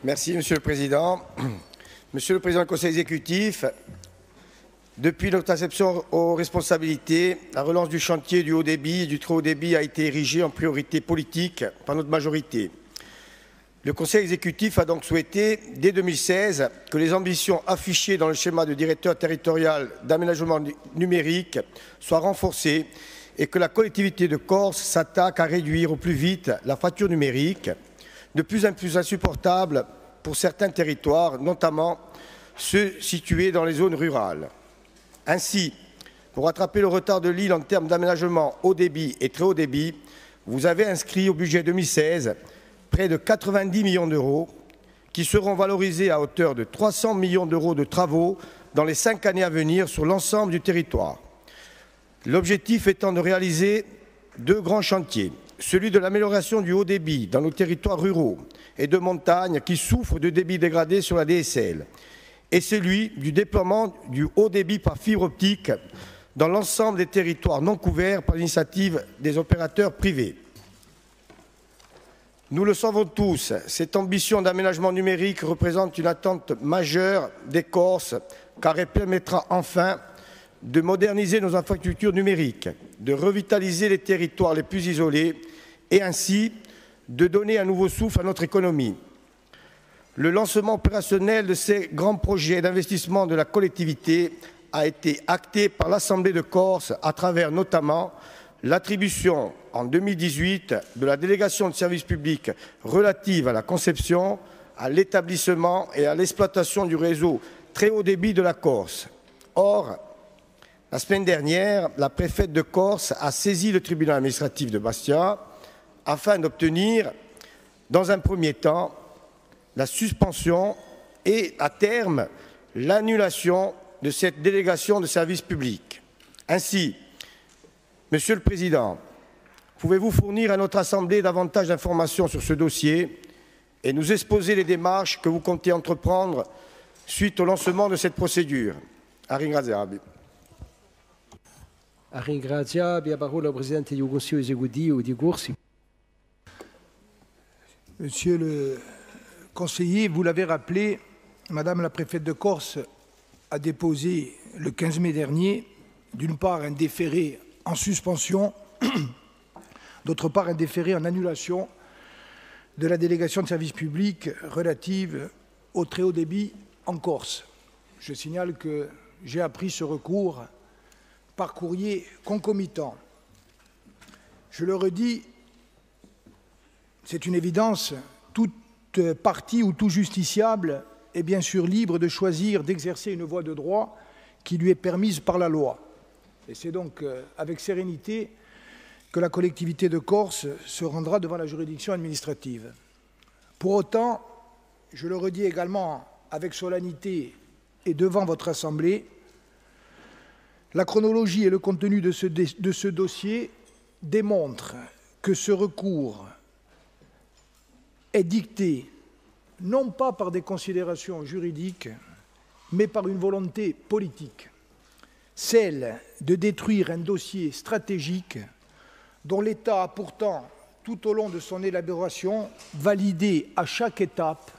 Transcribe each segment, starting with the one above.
Merci, Monsieur le Président. Monsieur le Président du Conseil exécutif, depuis notre acception aux responsabilités, la relance du chantier du haut débit et du très haut débit a été érigée en priorité politique par notre majorité. Le Conseil exécutif a donc souhaité, dès 2016, que les ambitions affichées dans le schéma de directeur territorial d'aménagement numérique soient renforcées et que la collectivité de Corse s'attaque à réduire au plus vite la fracture numérique, de plus en plus insupportable pour certains territoires, notamment ceux situés dans les zones rurales. Ainsi, pour rattraper le retard de l'île en termes d'aménagement haut débit et très haut débit, vous avez inscrit au budget 2016 près de 90 millions d'euros qui seront valorisés à hauteur de 300 millions d'euros de travaux dans les 5 années à venir sur l'ensemble du territoire. L'objectif étant de réaliser 2 grands chantiers, celui de l'amélioration du haut débit dans nos territoires ruraux et de montagne qui souffrent de débit dégradé sur la DSL, et celui du déploiement du haut débit par fibre optique dans l'ensemble des territoires non couverts par l'initiative des opérateurs privés. Nous le savons tous, cette ambition d'aménagement numérique représente une attente majeure des Corses, car elle permettra enfin de moderniser nos infrastructures numériques, de revitaliser les territoires les plus isolés et ainsi de donner un nouveau souffle à notre économie. Le lancement opérationnel de ces grands projets d'investissement de la collectivité a été acté par l'Assemblée de Corse à travers notamment l'attribution en 2018 de la délégation de service public relative à la conception, à l'établissement et à l'exploitation du réseau très haut débit de la Corse. Or, la semaine dernière, la préfète de Corse a saisi le tribunal administratif de Bastia afin d'obtenir, dans un premier temps, la suspension et, à terme, l'annulation de cette délégation de service public. Ainsi, Monsieur le Président, pouvez-vous fournir à notre Assemblée davantage d'informations sur ce dossier et nous exposer les démarches que vous comptez entreprendre suite au lancement de cette procédure? Monsieur le conseiller, vous l'avez rappelé, Madame la préfète de Corse a déposé le 15 mai dernier, d'une part, un déféré en suspension, d'autre part, un déféré en annulation de la délégation de service public relative au très haut débit en Corse. Je signale que j'ai appris ce recours par courrier concomitant. Je le redis, c'est une évidence, toute partie ou tout justiciable est bien sûr libre de choisir d'exercer une voie de droit qui lui est permise par la loi. Et c'est donc avec sérénité que la collectivité de Corse se rendra devant la juridiction administrative. Pour autant, je le redis également avec solennité et devant votre Assemblée, la chronologie et le contenu de ce dossier démontrent que ce recours est dicté non pas par des considérations juridiques, mais par une volonté politique, celle de détruire un dossier stratégique dont l'État a pourtant, tout au long de son élaboration, validé à chaque étape,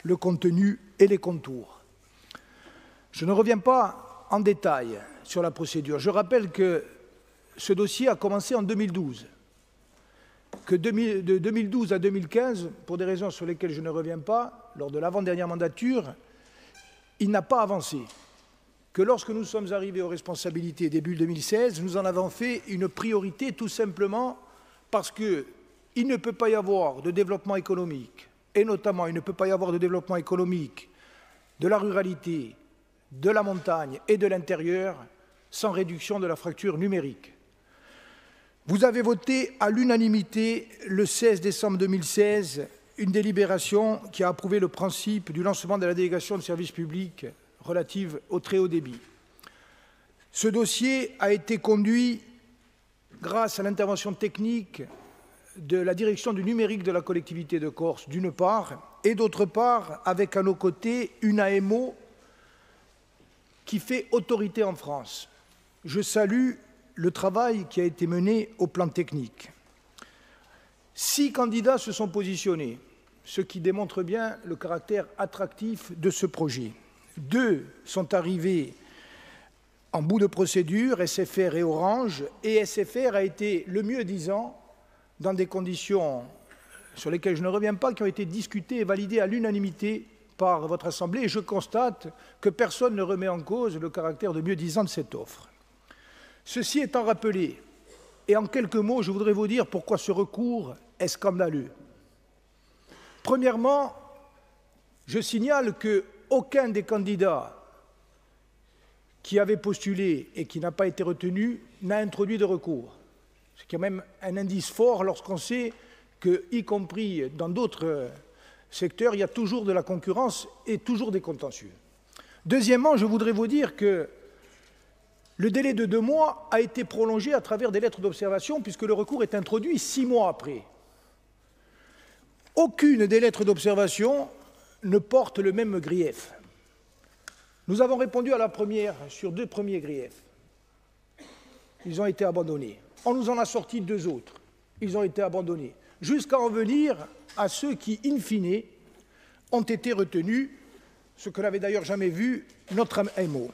le contenu et les contours. Je ne reviens pas en détail sur la procédure. Je rappelle que ce dossier a commencé en 2012, que de 2012 à 2015, pour des raisons sur lesquelles je ne reviens pas, lors de l'avant-dernière mandature, il n'a pas avancé. Que lorsque nous sommes arrivés aux responsabilités début 2016, nous en avons fait une priorité tout simplement parce qu'il ne peut pas y avoir de développement économique, et notamment il ne peut pas y avoir de développement économique de la ruralité, de la montagne et de l'intérieur sans réduction de la fracture numérique. Vous avez voté à l'unanimité le 16 décembre 2016 une délibération qui a approuvé le principe du lancement de la délégation de service public relative au très haut débit. Ce dossier a été conduit grâce à l'intervention technique de la direction du numérique de la collectivité de Corse, d'une part, et d'autre part, avec à nos côtés une AMO qui fait autorité en France. Je salue le travail qui a été mené au plan technique. 6 candidats se sont positionnés. ce qui démontre bien le caractère attractif de ce projet. 2 sont arrivés en bout de procédure, SFR et Orange, et SFR a été le mieux disant dans des conditions sur lesquelles je ne reviens pas, qui ont été discutées et validées à l'unanimité par votre Assemblée, et je constate que personne ne remet en cause le caractère de mieux disant de cette offre. Ceci étant rappelé, et en quelques mots, je voudrais vous dire pourquoi ce recours est scandaleux. Premièrement, je signale qu'aucun des candidats qui avait postulé et qui n'a pas été retenu n'a introduit de recours. C'est quand même un indice fort lorsqu'on sait que, y compris dans d'autres secteurs, il y a toujours de la concurrence et toujours des contentieux. Deuxièmement, je voudrais vous dire que le délai de 2 mois a été prolongé à travers des lettres d'observation puisque le recours est introduit 6 mois après. Aucune des lettres d'observation ne porte le même grief. Nous avons répondu à la première sur 2 premiers griefs. Ils ont été abandonnés. On nous en a sorti 2 autres. Ils ont été abandonnés. Jusqu'à en venir à ceux qui, in fine, ont été retenus, ce que n'avait d'ailleurs jamais vu notre MO.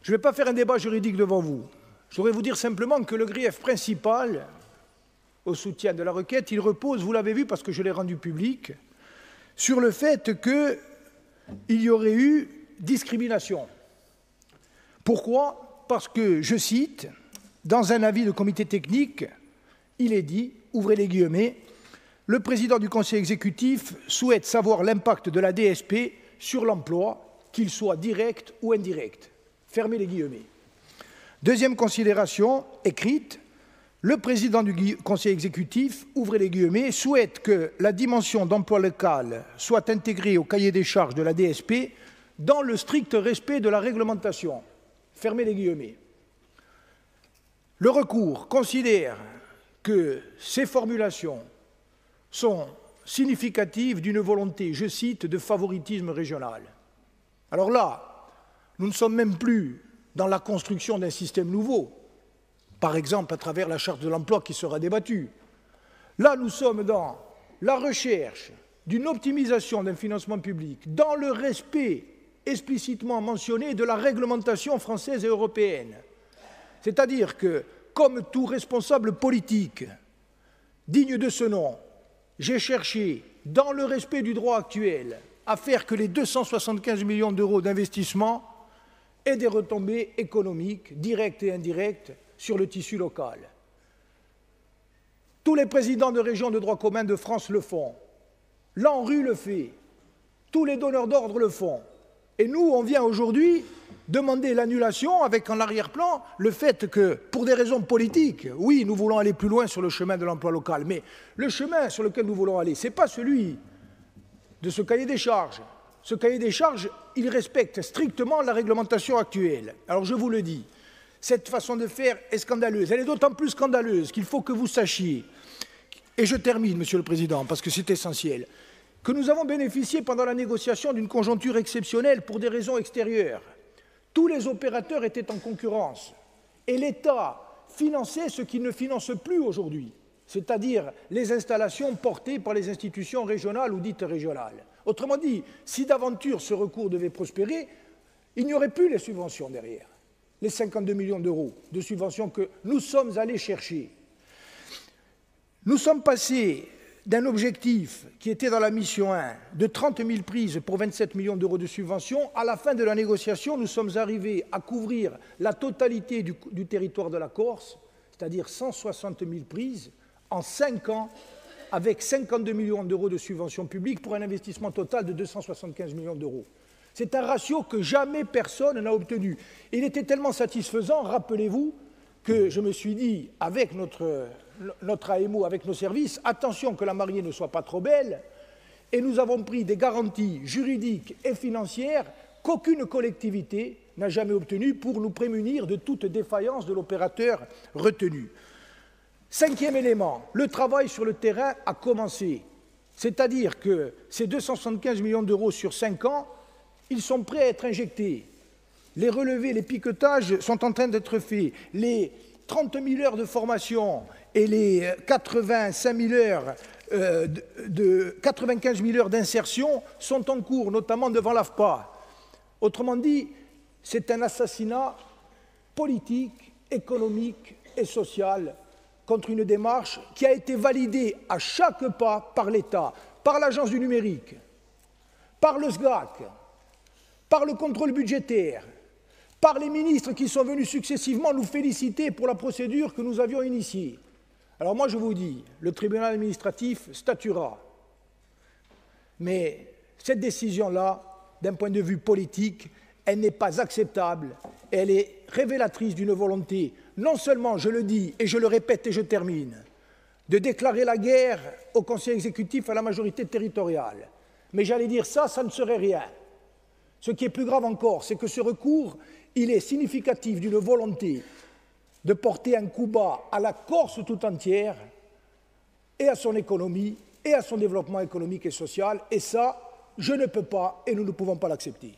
Je ne vais pas faire un débat juridique devant vous. Je voudrais vous dire simplement que le grief principal au soutien de la requête, il repose, vous l'avez vu parce que je l'ai rendu public, sur le fait qu'il y aurait eu discrimination. Pourquoi? Parce que, je cite, dans un avis de comité technique, il est dit, ouvrez les guillemets, le président du conseil exécutif souhaite savoir l'impact de la DSP sur l'emploi, qu'il soit direct ou indirect. Fermez les guillemets. Deuxième considération écrite, le président du conseil exécutif, ouvrez les guillemets, souhaite que la dimension d'emploi local soit intégrée au cahier des charges de la DSP dans le strict respect de la réglementation. Fermez les guillemets. Le recours considère que ces formulations sont significatives d'une volonté, je cite, de favoritisme régional. Alors là, nous ne sommes même plus dans la construction d'un système nouveau, par exemple à travers la charte de l'emploi qui sera débattue. Là, nous sommes dans la recherche d'une optimisation d'un financement public, dans le respect explicitement mentionné de la réglementation française et européenne. C'est-à-dire que, comme tout responsable politique digne de ce nom, j'ai cherché, dans le respect du droit actuel, à faire que les 275 millions d'euros d'investissement aient des retombées économiques, directes et indirectes, sur le tissu local. Tous les présidents de régions de droit commun de France le font. L'ANRU le fait. Tous les donneurs d'ordre le font. Et nous, on vient aujourd'hui demander l'annulation avec en arrière-plan le fait que, pour des raisons politiques, oui, nous voulons aller plus loin sur le chemin de l'emploi local, mais le chemin sur lequel nous voulons aller, ce n'est pas celui de ce cahier des charges. Ce cahier des charges, il respecte strictement la réglementation actuelle. Alors je vous le dis, cette façon de faire est scandaleuse. Elle est d'autant plus scandaleuse qu'il faut que vous sachiez, et je termine, Monsieur le Président, parce que c'est essentiel, que nous avons bénéficié pendant la négociation d'une conjoncture exceptionnelle pour des raisons extérieures. Tous les opérateurs étaient en concurrence et l'État finançait ce qu'il ne finance plus aujourd'hui, c'est-à-dire les installations portées par les institutions régionales ou dites régionales. Autrement dit, si d'aventure ce recours devait prospérer, il n'y aurait plus les subventions derrière, les 52 millions d'euros de subventions que nous sommes allés chercher. Nous sommes passés d'un objectif qui était dans la mission 1 de 30 000 prises pour 27 millions d'euros de subventions. À la fin de la négociation, nous sommes arrivés à couvrir la totalité du territoire de la Corse, c'est-à-dire 160 000 prises en 5 ans, avec 52 millions d'euros de subventions publiques pour un investissement total de 275 millions d'euros. C'est un ratio que jamais personne n'a obtenu. Il était tellement satisfaisant, rappelez-vous, que je me suis dit, avec notre AMO, avec nos services, attention que la mariée ne soit pas trop belle, et nous avons pris des garanties juridiques et financières qu'aucune collectivité n'a jamais obtenues pour nous prémunir de toute défaillance de l'opérateur retenu. 5e élément, le travail sur le terrain a commencé, c'est-à-dire que ces 275 millions d'euros sur 5 ans, ils sont prêts à être injectés. Les relevés, les piquetages sont en train d'être faits. Les 30 000 heures de formation et les 85 000 heures de 95 000 heures d'insertion sont en cours, notamment devant l'AFPA. Autrement dit, c'est un assassinat politique, économique et social contre une démarche qui a été validée à chaque pas par l'État, par l'Agence du numérique, par le SGAC, par le contrôle budgétaire, par les ministres qui sont venus successivement nous féliciter pour la procédure que nous avions initiée. Alors moi je vous dis, le tribunal administratif statuera. Mais cette décision-là, d'un point de vue politique, elle n'est pas acceptable, elle est révélatrice d'une volonté, non seulement, je le dis et je le répète et je termine, de déclarer la guerre au Conseil exécutif, à la majorité territoriale. Mais j'allais dire ça ne serait rien. Ce qui est plus grave encore, c'est que ce recours, il est significatif d'une volonté de porter un coup bas à la Corse tout entière et à son économie et à son développement économique et social. Et ça, je ne peux pas et nous ne pouvons pas l'accepter.